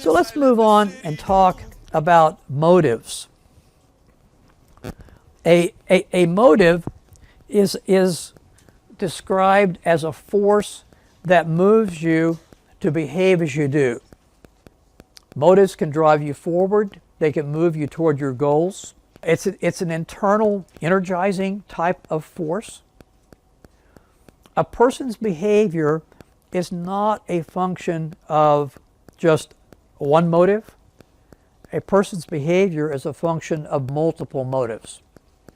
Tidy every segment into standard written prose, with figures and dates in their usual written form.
So let's move on and talk about motives. A motive is described as a force that moves you to behave as you do. Motives can drive you forward. They can move you toward your goals. It's an internal, energizing type of force. A person's behavior is not a function of just one motive. A person's behavior is a function of multiple motives.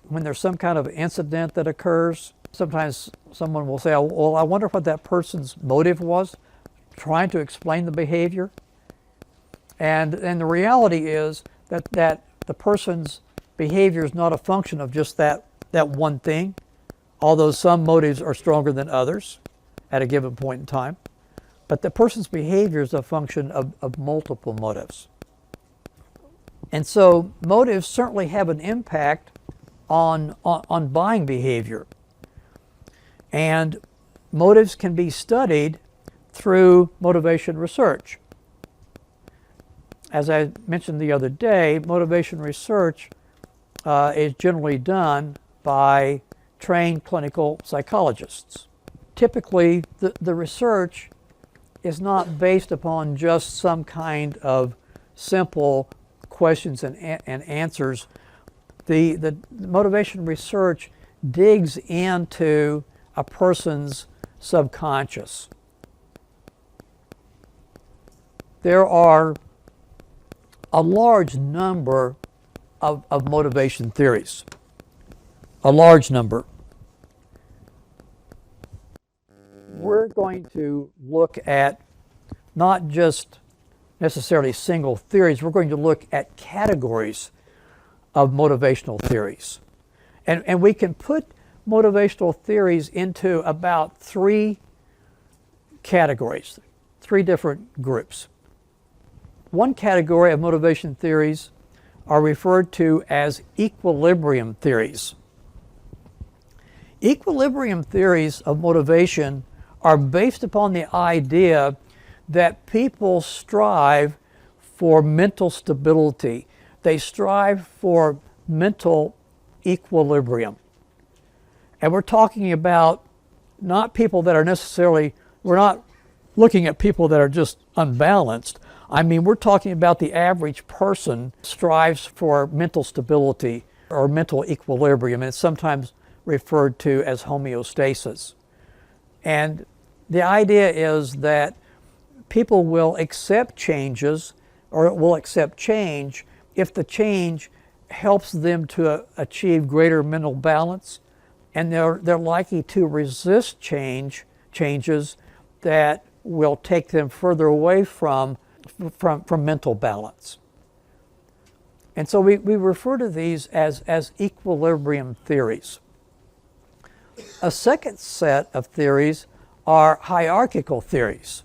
When there's some kind of incident that occurs, sometimes someone will say, "Oh, well, I wonder what that person's motive was," trying to explain the behavior. And the reality is that the person's behavior is not a function of just that one thing, although some motives are stronger than others at a given point in time. But the person's behavior is a function of multiple motives. And so motives certainly have an impact on buying behavior. And motives can be studied through motivation research. As I mentioned the other day, motivation research is generally done by trained clinical psychologists. Typically, the research is not based upon just some kind of simple questions and answers. The motivation research digs into a person's subconscious. There are a large number of motivation theories. A large number. We're going to look at not just necessarily single theories, we're going to look at categories of motivational theories. And we can put motivational theories into about three categories, three different groups. One category of motivation theories are referred to as equilibrium theories. Equilibrium theories of motivation are based upon the idea that people strive for mental stability. They strive for mental equilibrium. And we're talking about not people that are necessarily, we're not looking at people that are just unbalanced. I mean, we're talking about the average person strives for mental stability or mental equilibrium, and it's sometimes referred to as homeostasis. And the idea is that people will accept changes or will accept change if the change helps them to achieve greater mental balance, and they're likely to resist changes that will take them further away from mental balance. And so we refer to these as equilibrium theories. A second set of theories are hierarchical theories.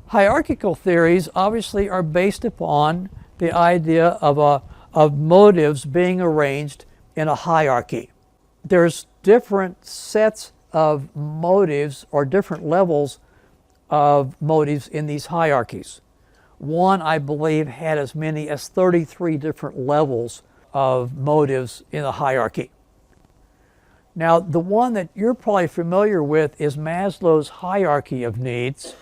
Hierarchical theories obviously are based upon the idea of motives being arranged in a hierarchy. There's different sets of motives or different levels of motives in these hierarchies. One, I believe, had as many as 33 different levels of motives in a hierarchy. Now, the one that you're probably familiar with is Maslow's hierarchy of needs.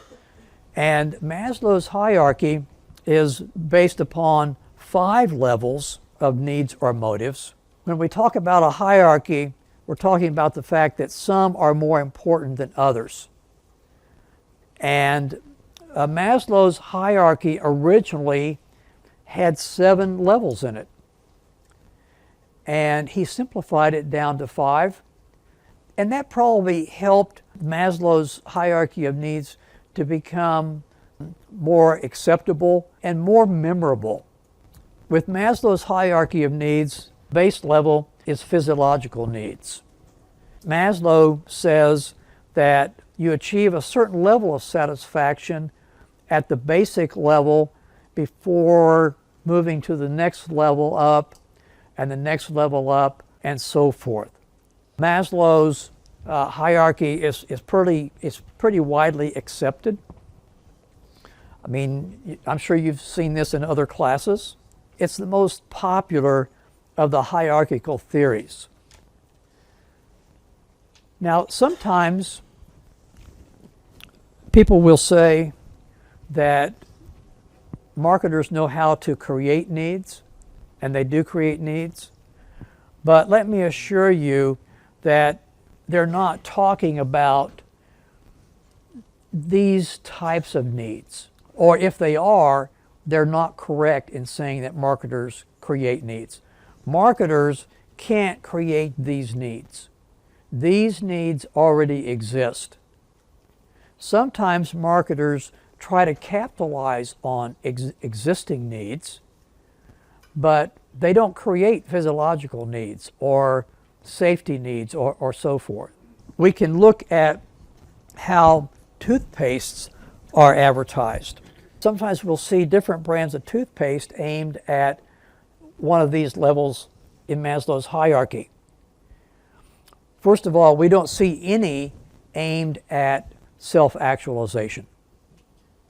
And Maslow's hierarchy is based upon 5 levels of needs or motives. When we talk about a hierarchy, we're talking about the fact that some are more important than others. And Maslow's hierarchy originally had 7 levels in it. And he simplified it down to 5. And that probably helped Maslow's hierarchy of needs to become more acceptable and more memorable. With Maslow's hierarchy of needs, base level is physiological needs. Maslow says that you achieve a certain level of satisfaction at the basic level before moving to the next level up and the next level up and so forth. Maslow's hierarchy is pretty widely accepted. I mean, I'm sure you've seen this in other classes. It's the most popular of the hierarchical theories. Now, sometimes people will say that marketers know how to create needs, and they do create needs. But let me assure you that they're not talking about these types of needs. Or if they are, they're not correct in saying that marketers create needs. Marketers can't create these needs. These needs already exist. Sometimes marketers try to capitalize on existing needs, but they don't create physiological needs or safety needs or so forth. We can look at how toothpastes are advertised. Sometimes we'll see different brands of toothpaste aimed at one of these levels in Maslow's hierarchy. First of all, we don't see any aimed at self-actualization.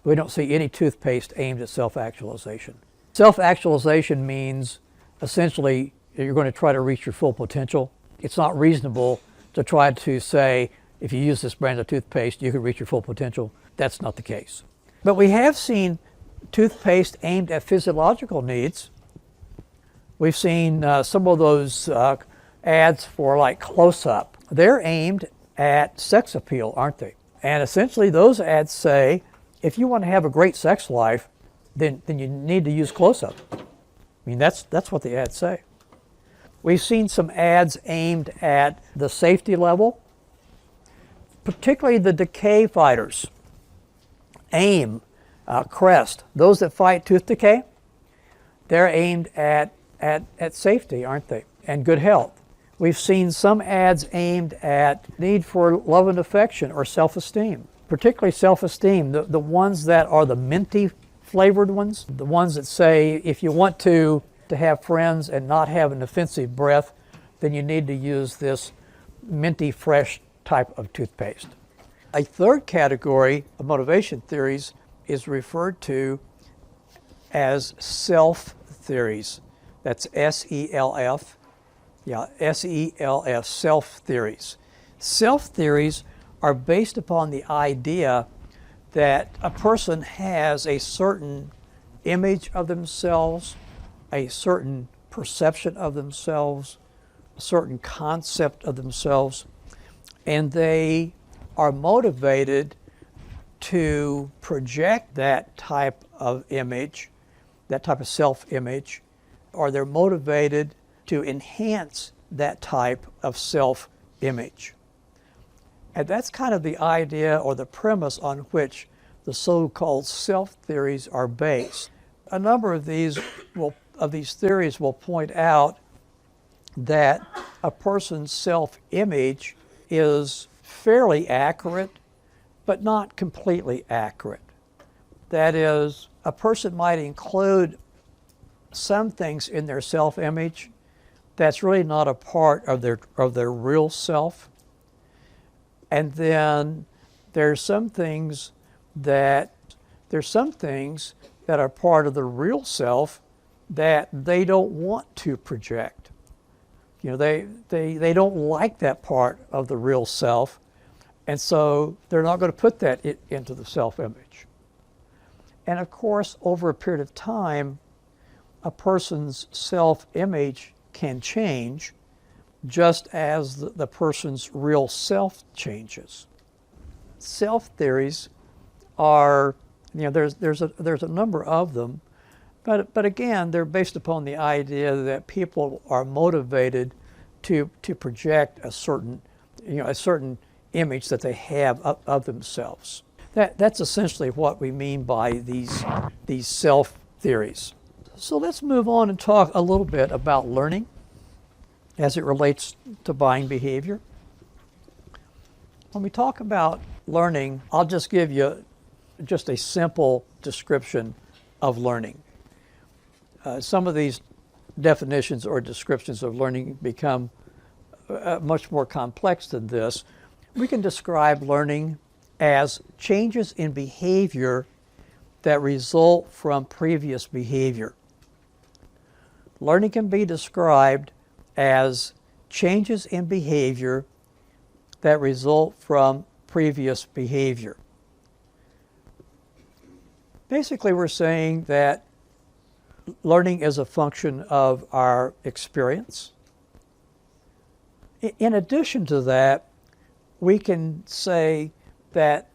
We don't see any toothpaste aimed at self-actualization. Self-actualization means essentially you're going to try to reach your full potential. It's not reasonable to try to say, if you use this brand of toothpaste, you can reach your full potential. That's not the case. But we have seen toothpaste aimed at physiological needs. We've seen some of those ads for like Close-Up. They're aimed at sex appeal, aren't they? And essentially those ads say, if you want to have a great sex life, then you need to use Close-Up. I mean, that's what the ads say. We've seen some ads aimed at the safety level, particularly the decay fighters. AIM, Crest, those that fight tooth decay, they're aimed at safety, aren't they? And good health. We've seen some ads aimed at need for love and affection or self-esteem, particularly self-esteem, the ones that are the minty flavored ones, the ones that say if you want to have friends and not have an offensive breath, then you need to use this minty fresh type of toothpaste. A third category of motivation theories is referred to as self theories. That's S-E-L-F. Yeah, S-E-L-F, self theories. Self theories are based upon the idea that a person has a certain image of themselves, a certain perception of themselves, a certain concept of themselves, and they are motivated to project that type of image, that type of self-image, or they're motivated to enhance that type of self-image. And that's kind of the idea or the premise on which the so-called self-theories are based. A number of these theories will point out that a person's self-image is fairly accurate, but not completely accurate. That is, a person might include some things in their self-image that's really not a part of their real self. And then there's some things that are part of the real self that they don't want to project. You know, they don't like that part of the real self, and so they're not going to put that into the self-image. And of course, over a period of time, a person's self-image can change just as the person's real self changes. Self-theories are, there's a number of them, but again, they're based upon the idea that people are motivated to project a certain image that they have of themselves. That's essentially what we mean by these self-theories. So let's move on and talk a little bit about learning as it relates to buying behavior. When we talk about learning, I'll just give you just a simple description of learning. Some of these definitions or descriptions of learning become much more complex than this. We can describe learning as changes in behavior that result from previous behavior. Learning can be described as changes in behavior that result from previous behavior. Basically, we're saying that learning is a function of our experience. In addition to that, we can say that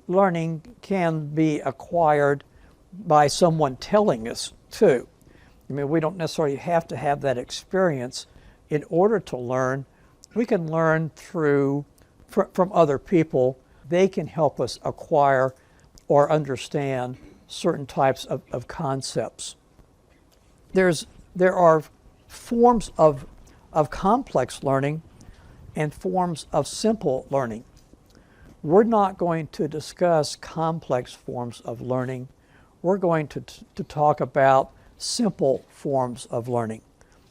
learning can be acquired by someone telling us too. I mean, we don't necessarily have to have that experience in order to learn. We can learn from other people. They can help us acquire or understand certain types of concepts. There are forms of complex learning and forms of simple learning. We're not going to discuss complex forms of learning. We're going to talk about simple forms of learning.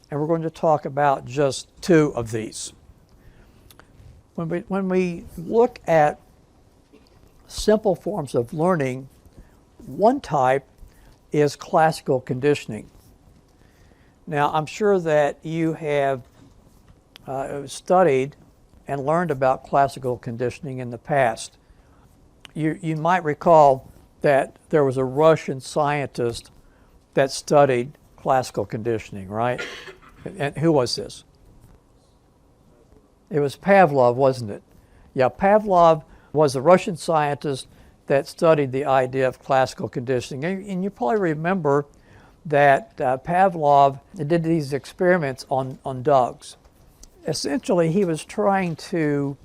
And we're going to talk about just two of these. When we look at simple forms of learning, one type is classical conditioning. Now, I'm sure that you have studied and learned about classical conditioning in the past. You might recall that there was a Russian scientist that studied classical conditioning, right? And who was this? It was Pavlov, wasn't it? Yeah, Pavlov was a Russian scientist that studied the idea of classical conditioning. And you probably remember that Pavlov did these experiments on dogs. Essentially, he was trying to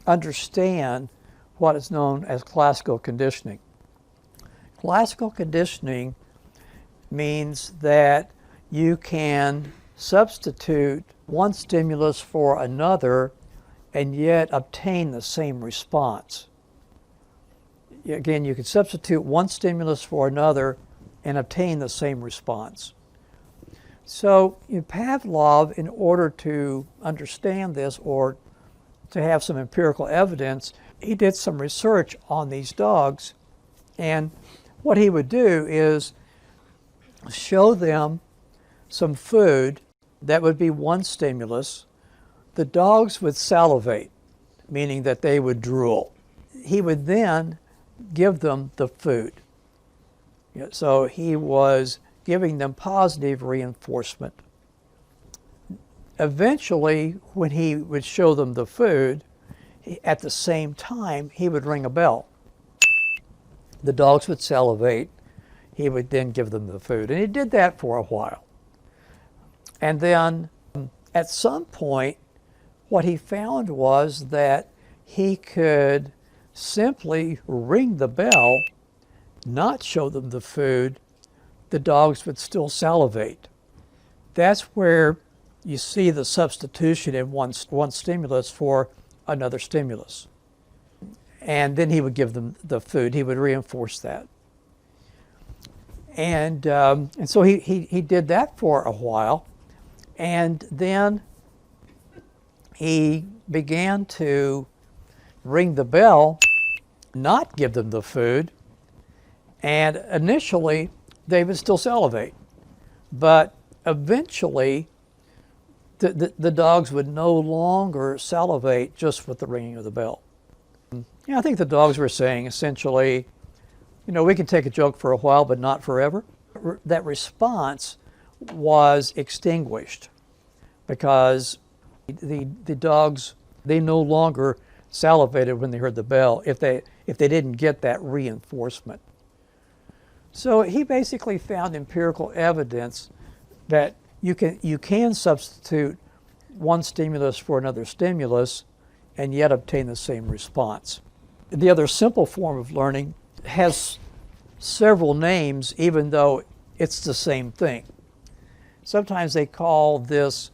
understand what is known as classical conditioning. Classical conditioning means that you can substitute one stimulus for another and yet obtain the same response. Again, you can substitute one stimulus for another and obtain the same response. So Pavlov, in order to understand this or to have some empirical evidence, he did some research on these dogs. And what he would do is show them some food that would be one stimulus. The dogs would salivate, meaning that they would drool. He would then give them the food. So he was giving them positive reinforcement. Eventually, when he would show them the food, at the same time, he would ring a bell. The dogs would salivate. He would then give them the food. And he did that for a while. And then at some point, what he found was that he could simply ring the bell, not show them the food, the dogs would still salivate. That's where you see the substitution in one stimulus for another stimulus. And then he would give them the food. He would reinforce that. And so he did that for a while. And then he began to ring the bell, not give them the food. And initially, they would still salivate. But eventually, the dogs would no longer salivate just with the ringing of the bell. I think the dogs were saying, essentially, we can take a joke for a while, but not forever. That response was extinguished because the dogs, they no longer salivated when they heard the bell if they didn't get that reinforcement. So he basically found empirical evidence that you can substitute one stimulus for another stimulus and yet obtain the same response. The other simple form of learning has several names, even though it's the same thing. Sometimes they call this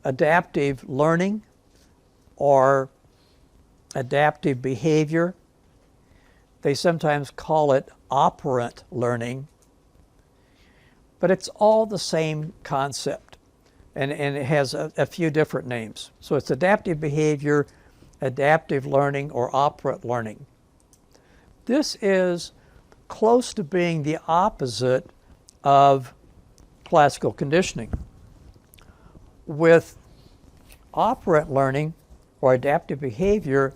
adaptive learning or adaptive behavior. They sometimes call it operant learning. But it's all the same concept, and it has a few different names. So it's adaptive behavior, adaptive learning, or operant learning. This is close to being the opposite of classical conditioning. With operant learning or adaptive behavior,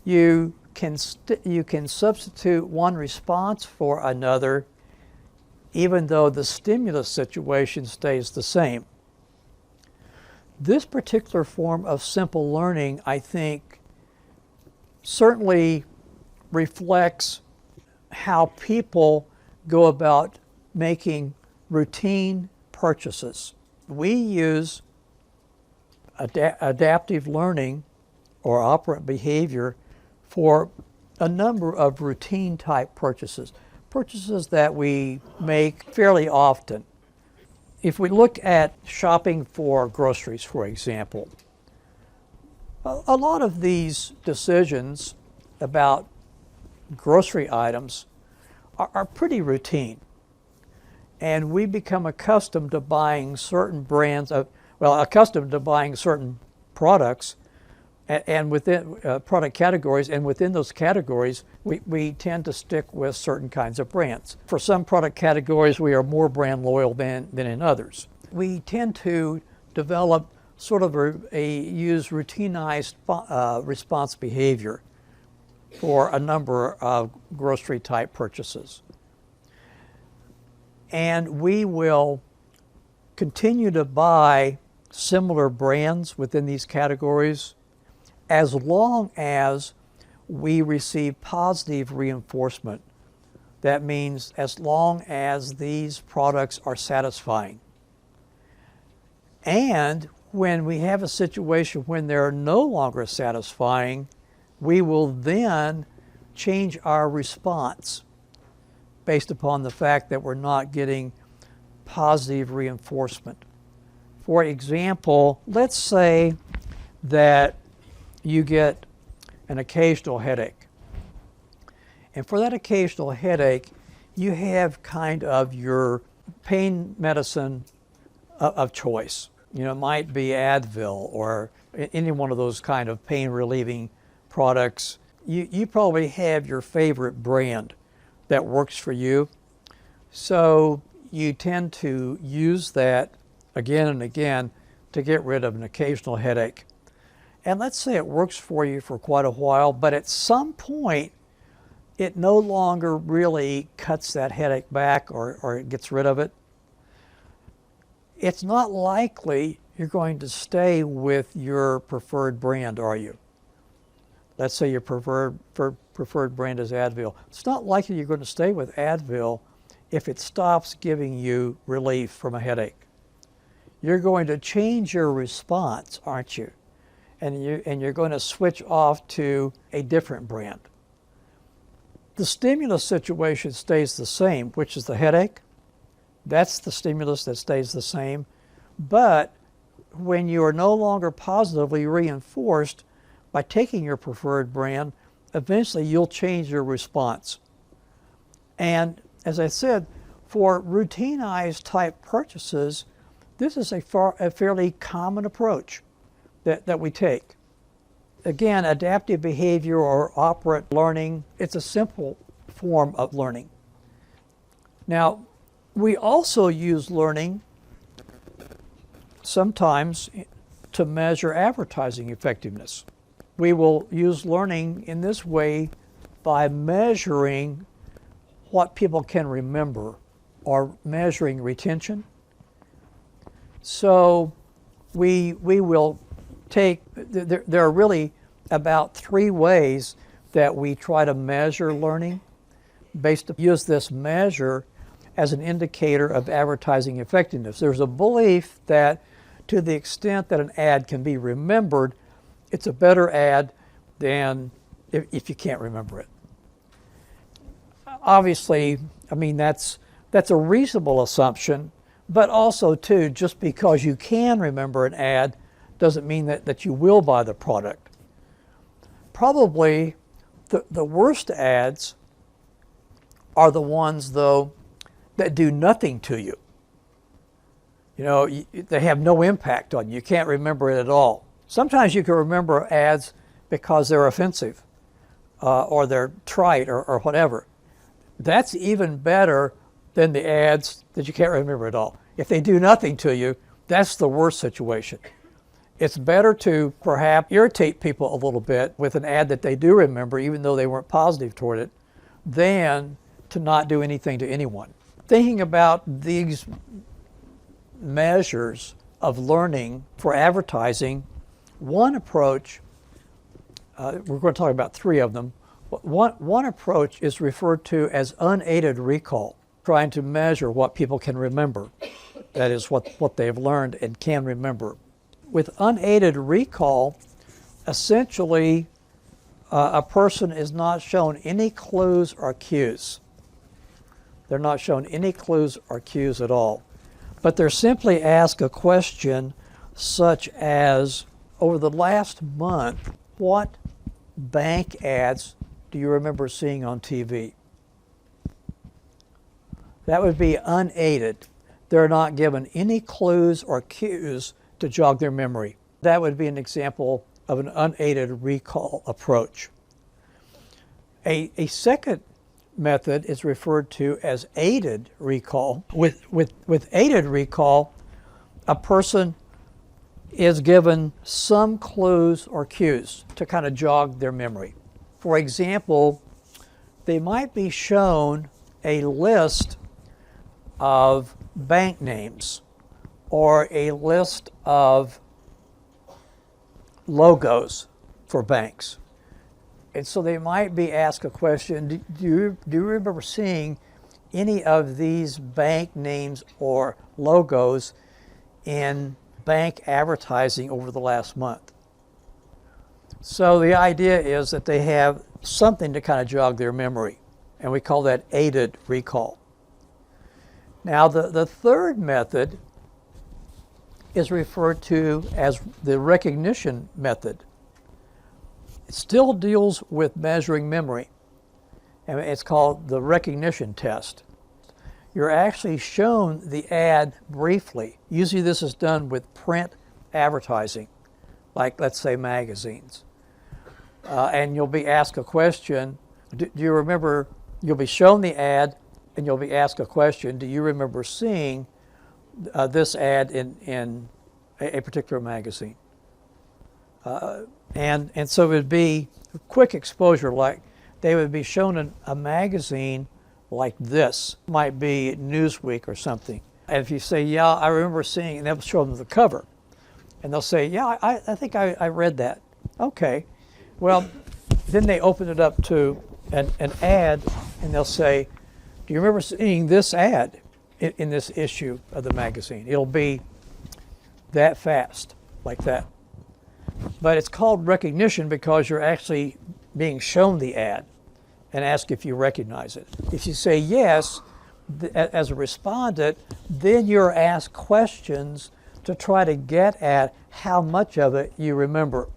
you can substitute one response for another even though the stimulus situation stays the same. This particular form of simple learning, I think, certainly reflects how people go about making routine purchases. We use adaptive learning or operant behavior for a number of routine type purchases that we make fairly often. If we look at shopping for groceries, for example, a lot of these decisions about grocery items are pretty routine. And we become accustomed to buying certain accustomed to buying certain products and within product categories, and within those categories, we tend to stick with certain kinds of brands. For some product categories, we are more brand loyal than in others. We tend to develop sort of use routinized response behavior for a number of grocery type purchases. And we will continue to buy similar brands within these categories as long as we receive positive reinforcement. That means as long as these products are satisfying. And when we have a situation when they're no longer satisfying, we will then change our response based upon the fact that we're not getting positive reinforcement. For example, let's say that you get an occasional headache. And for that occasional headache, you have kind of your pain medicine of choice. You know, it might be Advil or any one of those kind of pain relieving products. You probably have your favorite brand that works for you. So you tend to use that again and again to get rid of an occasional headache. And let's say it works for you for quite a while, but at some point, it no longer really cuts that headache back or it gets rid of it. It's not likely you're going to stay with your preferred brand, are you? Let's say your preferred brand is Advil. It's not likely you're going to stay with Advil if it stops giving you relief from a headache. You're going to change your response, aren't you? And you're going to switch off to a different brand. The stimulus situation stays the same, which is the headache. That's the stimulus that stays the same. But when you are no longer positively reinforced by taking your preferred brand, eventually you'll change your response. And as I said, for routinized type purchases, this is a fairly common approach that we take. Again, adaptive behavior or operant learning, it's a simple form of learning. Now, we also use learning sometimes to measure advertising effectiveness. We will use learning in this way by measuring what people can remember or measuring retention. So we will there are really about 3 ways that we try to measure learning. Use this measure as an indicator of advertising effectiveness. There's a belief that to the extent that an ad can be remembered, it's a better ad than if you can't remember it. Obviously, I mean, that's a reasonable assumption, but also too, just because you can remember an ad doesn't mean that you will buy the product. Probably the worst ads are the ones, though, that do nothing to you. You know, they have no impact on you. You can't remember it at all. Sometimes you can remember ads because they're offensive or they're trite or whatever. That's even better than the ads that you can't remember at all. If they do nothing to you, that's the worst situation. It's better to perhaps irritate people a little bit with an ad that they do remember, even though they weren't positive toward it, than to not do anything to anyone. Thinking about these measures of learning for advertising, one approach, we're going to talk about three of them. One approach is referred to as unaided recall, trying to measure what people can remember. That is what they've learned and can remember. With unaided recall, essentially a person is not shown any clues or cues. They're not shown any clues or cues at all. But they're simply asked a question such as, over the last month, what bank ads do you remember seeing on TV? That would be unaided. They're not given any clues or cues to jog their memory. That would be an example of an unaided recall approach. A second method is referred to as aided recall. With aided recall, a person is given some clues or cues to kind of jog their memory. For example, they might be shown a list of bank names or a list of logos for banks. And so they might be asked a question, do you remember seeing any of these bank names or logos in bank advertising over the last month? So the idea is that they have something to kind of jog their memory, and we call that aided recall. Now the third method is referred to as the recognition method. It still deals with measuring memory, and it's called the recognition test. You're actually shown the ad briefly. Usually this is done with print advertising, like let's say magazines. And you'll be asked a question, do you remember, you'll be shown the ad and you'll be asked a question, do you remember seeing this ad in a particular magazine? And so it would be a quick exposure, like they would be shown a magazine like this, might be Newsweek or something. And if you say, yeah, I remember seeing, and they'll show them the cover. And they'll say, yeah, I think I read that. Okay. Well, then they open it up to an ad, and they'll say, do you remember seeing this ad in this issue of the magazine? It'll be that fast, like that. But it's called recognition because you're actually being shown the ad and asked if you recognize it. If you say yes, as a respondent, then you're asked questions to try to get at how much of it you remember.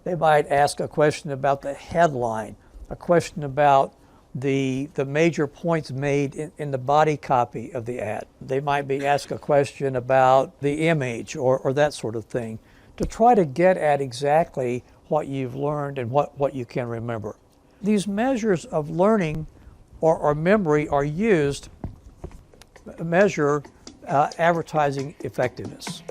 They might ask a question about the headline, a question about the major points made in the body copy of the ad. They might be asked a question about the image or that sort of thing, to try to get at exactly what you've learned and what you can remember. These measures of learning or memory are used to measure advertising effectiveness.